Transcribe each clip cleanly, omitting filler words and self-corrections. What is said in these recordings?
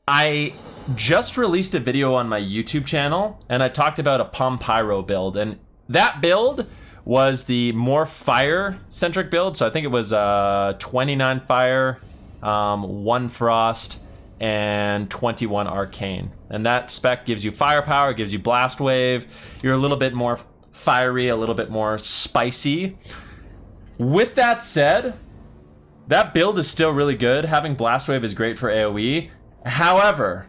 I just released a video on my YouTube channel, and I talked about a Palm Pyro build, and that build was the more fire-centric build. So I think it was 29 fire, 1 frost, and 21 arcane. And that spec gives you firepower, gives you blast wave. You're a little bit more fiery, a little bit more spicy. With that said, that build is still really good. Having blast wave is great for AoE. However,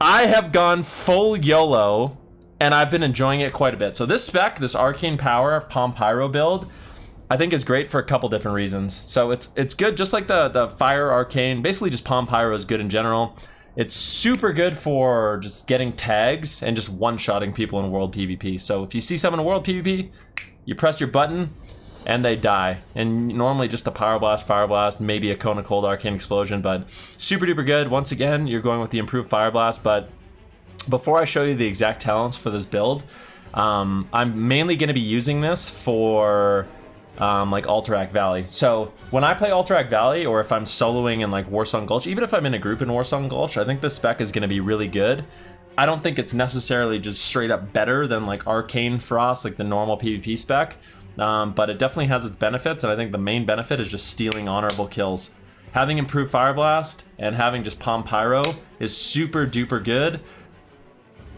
I have gone full YOLO, and I've been enjoying it quite a bit. So this spec, this Arcane Power Palm Pyro build, I think is great for a couple different reasons. So it's good, just like the Fire Arcane. Basically, just Palm Pyro is good in general. It's super good for just getting tags and just one-shotting people in World PvP. So if you see someone in World PvP, you press your button, and they die. And normally just a Power Blast, Fire Blast, maybe a Cone of Cold Arcane Explosion, but super duper good. Once again, you're going with the improved Fire Blast, but before I show you the exact talents for this build, I'm mainly going to be using this for like Alterac Valley. So when I play Alterac Valley, or if I'm soloing in like Warsong Gulch, even if I'm in a group in Warsong Gulch, I think this spec is going to be really good. I don't think it's necessarily just straight up better than like Arcane Frost, like the normal PvP spec. But it definitely has its benefits, and I think the main benefit is just stealing honorable kills. Having improved Fire Blast and having just Palm Pyro is super duper good.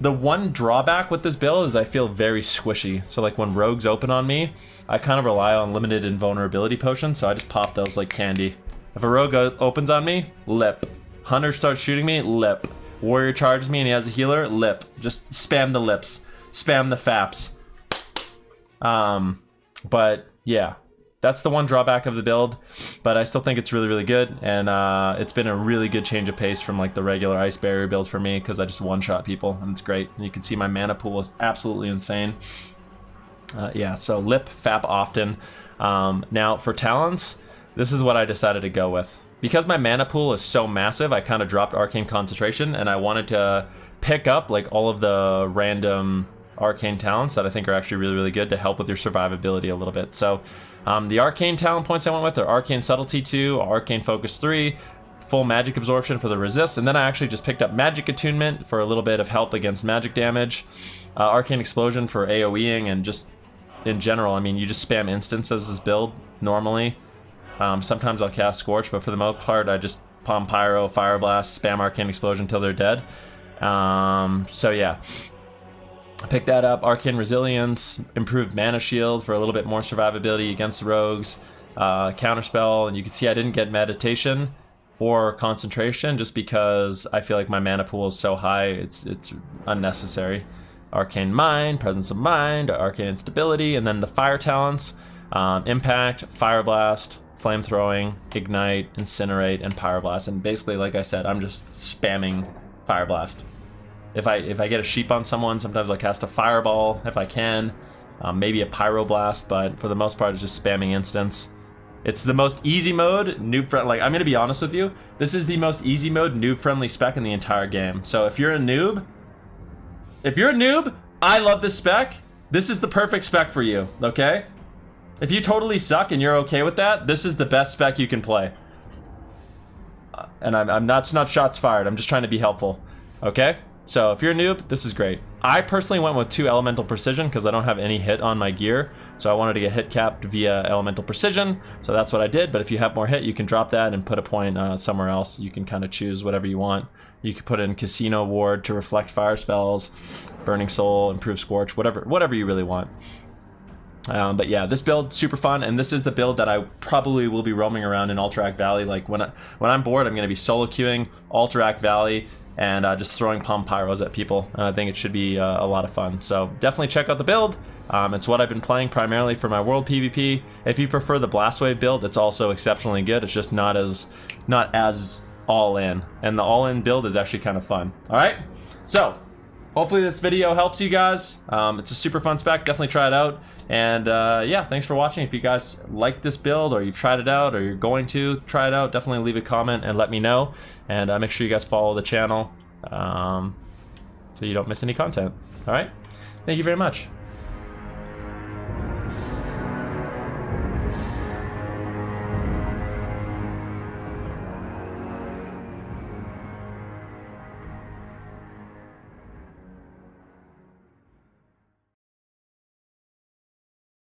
The one drawback with this build is I feel very squishy. So like when rogues open on me, I kind of rely on limited invulnerability potions, so I just pop those like candy. If a rogue opens on me, lip. Hunter starts shooting me, lip. Warrior charges me and he has a healer, lip. Just spam the lips. Spam the faps. But yeah, that's the one drawback of the build, but I still think it's really, really good, and it's been a really good change of pace from like the regular Ice Barrier build for me, because I just one-shot people, and it's great. And you can see my mana pool is absolutely insane. Yeah, so lip, fap often. Now for talents, this is what I decided to go with. Because my mana pool is so massive, I kind of dropped Arcane Concentration, and I wanted to pick up like all of the random arcane talents that I think are actually really, really good to help with your survivability a little bit. So the arcane talent points I went with are Arcane Subtlety 2, Arcane Focus 3, full magic absorption for the resist, and then I actually just picked up Magic Attunement for a little bit of help against magic damage, Arcane Explosion for AoEing, and just in general, I mean, you just spam instances this build normally. Sometimes I'll cast Scorch, but for the most part, I just Palm Pyro, Fire Blast, spam Arcane Explosion until they're dead. So yeah. Pick that up. Arcane Resilience, improved Mana Shield for a little bit more survivability against the rogues, Counterspell, and you can see I didn't get Meditation or Concentration just because I feel like my mana pool is so high, it's unnecessary. Arcane Mind, Presence of Mind, Arcane Instability, and then the Fire Talents, Impact, Fire Blast, Flame Throwing, Ignite, Incinerate, and Pyroblast. And basically, like I said, I'm just spamming Fire Blast. If I get a sheep on someone, sometimes I'll cast a fireball if I can, maybe a pyroblast, but for the most part, it's just spamming instants. It's the most easy mode, noob friendly. Like, I'm gonna be honest with you, this is the most easy mode, noob friendly spec in the entire game. So if you're a noob, I love this spec. This is the perfect spec for you, okay? If you totally suck and you're okay with that, this is the best spec you can play. And that's not shots fired. I'm just trying to be helpful, okay? So if you're a noob, this is great. I personally went with 2 Elemental Precision because I don't have any hit on my gear. So I wanted to get hit capped via Elemental Precision. So that's what I did. But if you have more hit, you can drop that and put a point somewhere else. You can kind of choose whatever you want. You could put in Casino Ward to reflect fire spells, Burning Soul, Improve Scorch, whatever you really want. But yeah, this build, super fun, and this is the build that I probably will be roaming around in Alterac Valley. Like when I'm bored, I'm going to be solo queuing Alterac Valley and just throwing Palm Pyros at people, and I think it should be a lot of fun. So definitely check out the build. It's what I've been playing primarily for my World PvP. If you prefer the Blast Wave build, it's also exceptionally good. It's just not as all-in, and the all-in build is actually kind of fun. All right, so hopefully this video helps you guys. It's a super fun spec. Definitely try it out. And yeah, thanks for watching. If you guys like this build, or you've tried it out, or you're going to try it out, definitely leave a comment and let me know. And make sure you guys follow the channel so you don't miss any content. All right, thank you very much.